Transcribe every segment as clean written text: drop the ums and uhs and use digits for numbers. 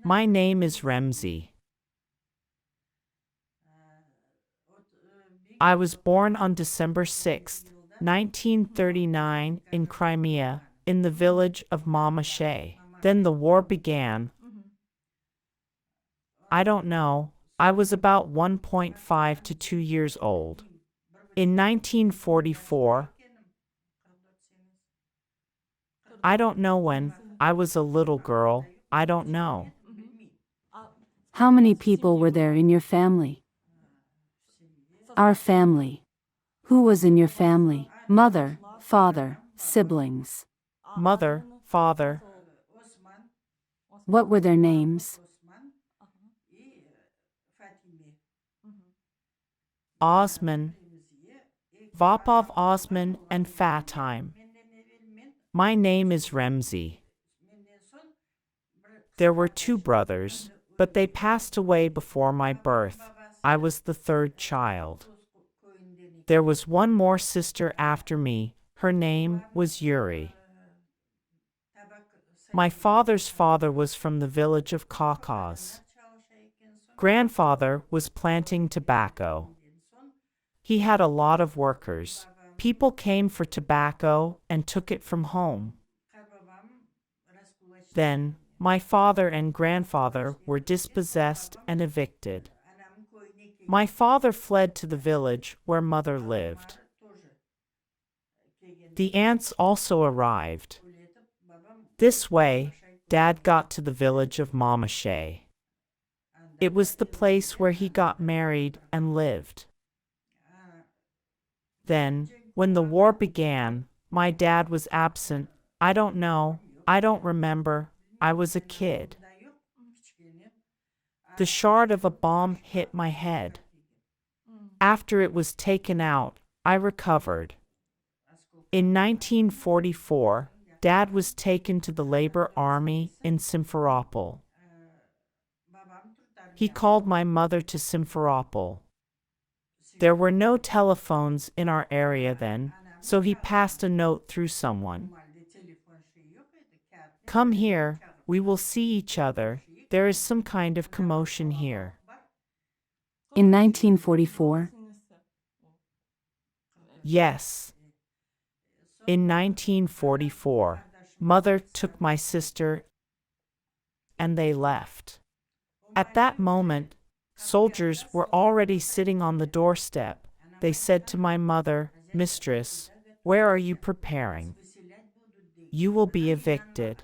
My name is Remzie. I was born on December 6, 1939, in Crimea, in the village of Mama. Then the war began. I don't know. I was about 1.5 to 2 years old. In 1944, I don't know when. I was a little girl. I don't know. How many people were there in your family? Our family. Who was in your family? Mother, father, siblings. Mother, father, What were their names? Osman, Vapov Osman, and Fatime. My name is Remzie. There were 2 brothers, but they passed away before my birth. I was the 3rd child. There was one more sister after me. Her name was Yuri. My father's father was from the village of Caucase. Grandfather was planting tobacco. He had a lot of workers. People came for tobacco and took it from home. Then, my father and grandfather were dispossessed and evicted. My father fled to the village where mother lived. The aunts also arrived. This way, Dad got to the village of Mama. It was the place where he got married and lived. Then, when the war began, my dad was absent. I don't know. I don't remember. I was a kid. The shard of a bomb hit my head. After it was taken out, I recovered. In 1944, Dad was taken to the Labor Army in Simferopol. He called my mother to Simferopol. There were no telephones in our area then, so he passed a note through someone. Come here, we will see each other. There is some kind of commotion here. In 1944? Yes. In 1944, Mother took my sister and they left. At that moment, soldiers were already sitting on the doorstep. They said to my mother, "Mistress, where are you preparing? You will be evicted."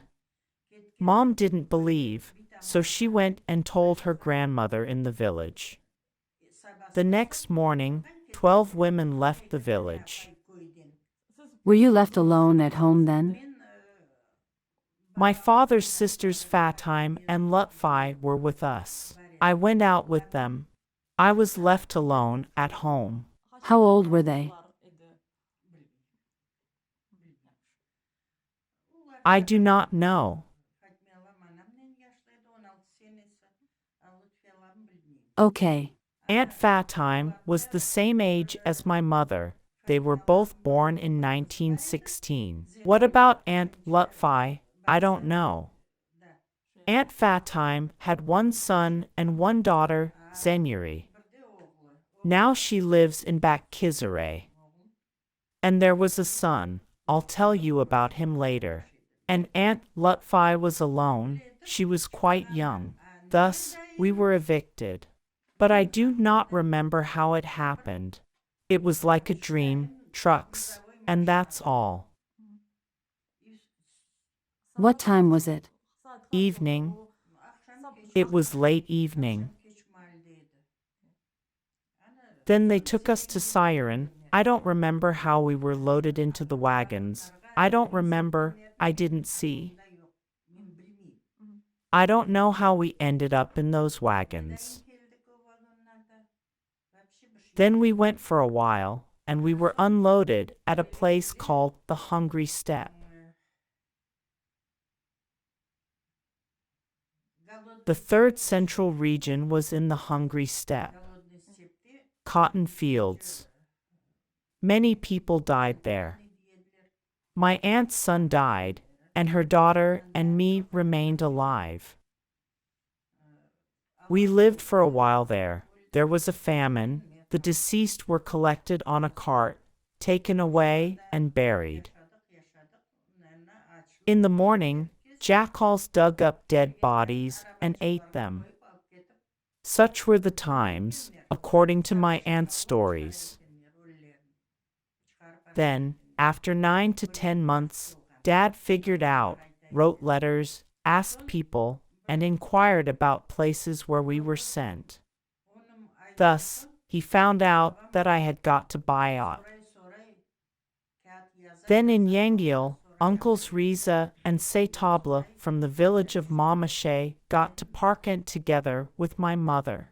Mom didn't believe, so she went and told her grandmother in the village. The next morning, 12 women left the village. Were you left alone at home then? My father's sisters Fatime and Lutfi were with us. I went out with them. I was left alone at home. How old were they? I do not know. Okay. Aunt Fatime was the same age as my mother. They were both born in 1916. What about Aunt Lutfi? I don't know. Aunt Fatime had one son and one daughter, Zenyuri. Now she lives in Bakkizere. And there was a son. I'll tell you about him later. And Aunt Lutfi was alone. She was quite young. Thus, we were evicted. But I do not remember how it happened. It was like a dream, trucks, and that's all. What time was it? Evening. It was late evening. Then they took us to Siren. I don't remember how we were loaded into the wagons. I don't remember. I didn't see. I don't know how we ended up in those wagons. Then we went for a while, and we were unloaded at a place called the Hungry Steppe. The third central region was in the Hungry Steppe. Cotton fields. Many people died there. My aunt's son died, and her daughter and me remained alive. We lived for a while there. There was a famine. The deceased were collected on a cart, taken away, and buried. In the morning, jackals dug up dead bodies and ate them. Such were the times, according to my aunt's stories. Then, after 9 to 10 months, Dad figured out, wrote letters, asked people, and inquired about places where we were sent. Thus, he found out that I had got to Bayat. Then in Yangil, uncles Riza and Saytabla from the village of Mamashe got to Parkent together with my mother.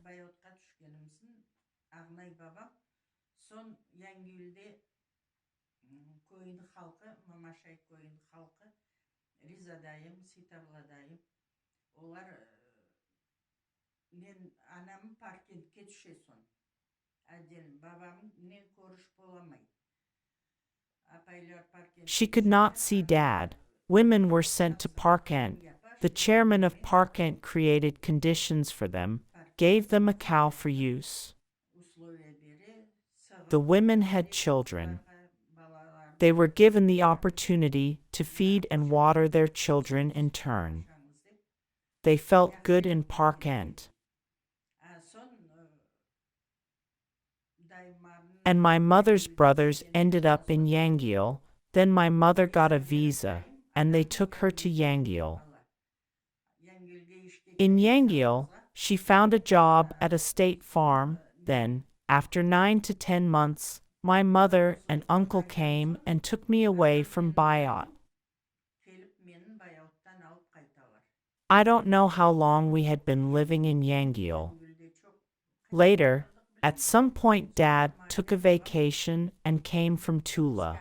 She could not see Dad. Women were sent to Parkent. The chairman of Parkent created conditions for them, gave them a cow for use. The women had children. They were given the opportunity to feed and water their children in turn. They felt good in Parkent. And my mother's brothers ended up in Yangil. Then my mother got a visa, and they took her to Yangil. In Yangil, she found a job at a state farm. Then, after 9 to 10 months, my mother and uncle came and took me away from Bayat. I don't know how long we had been living in Yangil. Later, at some point Dad took a vacation and came from Tula.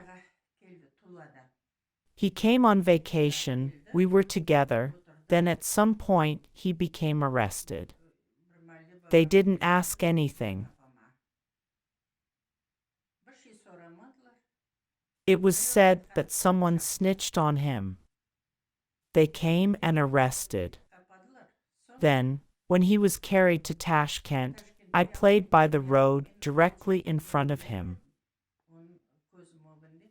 He came on vacation, we were together, then at some point he became arrested. They didn't ask anything. It was said that someone snitched on him. They came and arrested. Then, when he was carried to Tashkent, I played by the road directly in front of him.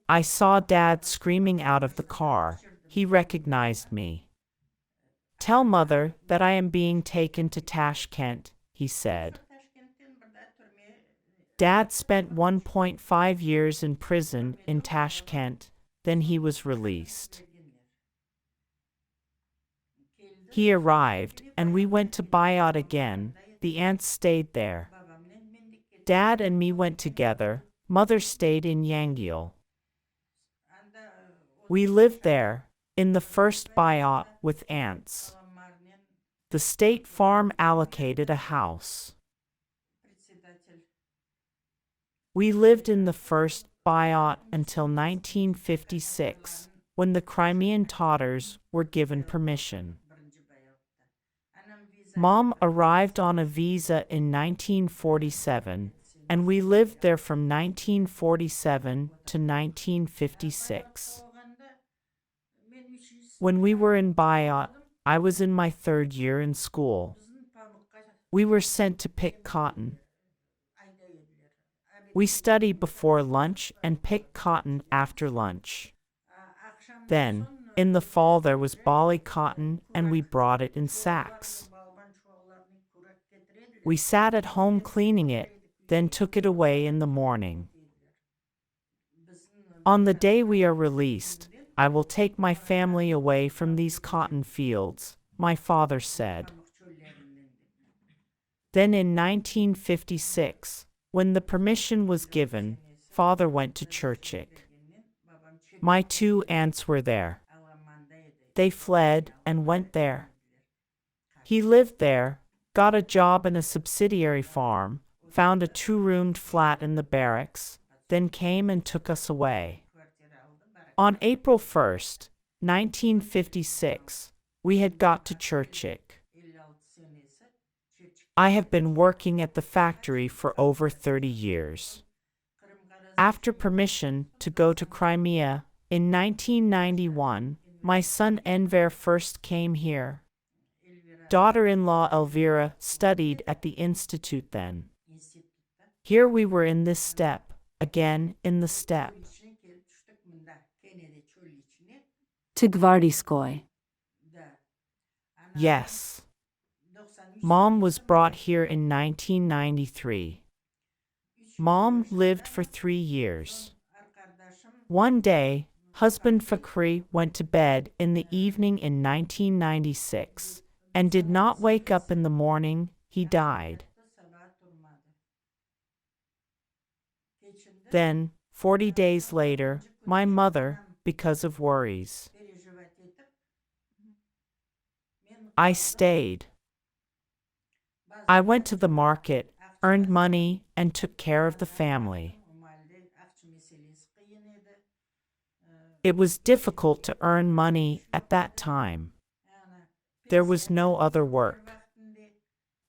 I saw Dad screaming out of the car. He recognized me. "Tell Mother that I am being taken to Tashkent," he said. Dad spent 1.5 years in prison in Tashkent, then he was released. He arrived, and we went to Bayat again. The aunts stayed there. Dad and me went together. Mother stayed in Yangil. We lived there, in the first Bayat, with aunts. The state farm allocated a house. We lived in the first Bayat until 1956, when the Crimean Tatars were given permission. Mom arrived on a visa in 1947, and we lived there from 1947 to 1956. When we were in Bayat, I was in my 3rd year in school. We were sent to pick cotton. We studied before lunch and picked cotton after lunch. Then, in the fall there was bali cotton and we brought it in sacks. We sat at home cleaning it, then took it away in the morning. On the day we are released, I will take my family away from these cotton fields, my father said. Then in 1956, when the permission was given, Father went to Churchick. My 2 aunts were there. They fled and went there. He lived there, got a job in a subsidiary farm, found a 2-roomed flat in the barracks, then came and took us away. On April 1st, 1956, we had got to Churchick. I have been working at the factory for over 30 years. After permission to go to Crimea, in 1991, my son Enver first came here. daughter-in-law Elvira studied at the institute then. Here we were in this steppe, again in the steppe. To Gvardiskoy. Yes. Mom was brought here in 1993. Mom lived for 3 years. One day, husband Fakri went to bed in the evening in 1996 and did not wake up in the morning. He died. Then, 40 days later, my mother, because of worries. I stayed. I went to the market, earned money, and took care of the family. It was difficult to earn money at that time. There was no other work.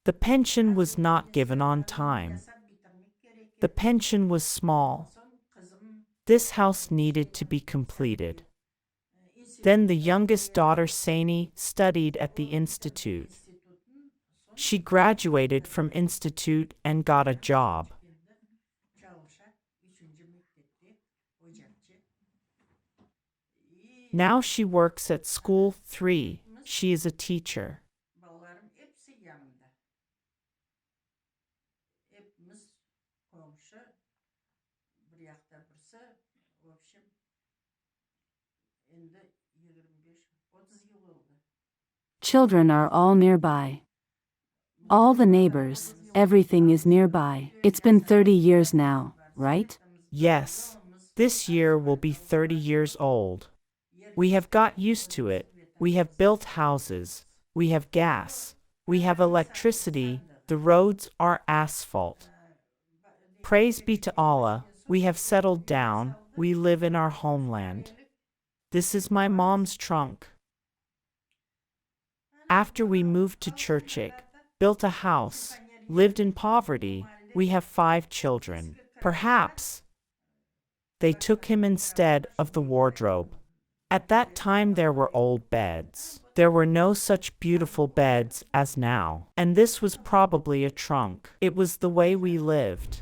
The pension was not given on time. The pension was small. This house needed to be completed. Then the youngest daughter, Sani, studied at the institute. She graduated from institute and got a job. Now she works at school 3. She is a teacher. Children are all nearby. All the neighbors, everything is nearby. It's been 30 years now, right? Yes, this year will be 30 years old. We have got used to it. We have built houses. We have gas. We have electricity. The roads are asphalt. Praise be to Allah, we have settled down. We live in our homeland. This is my mom's trunk. After we moved to Churchill, built a house, lived in poverty, we have 5 children. Perhaps they took him instead of the wardrobe. At that time there were old beds. There were no such beautiful beds as now. And this was probably a trunk. It was the way we lived.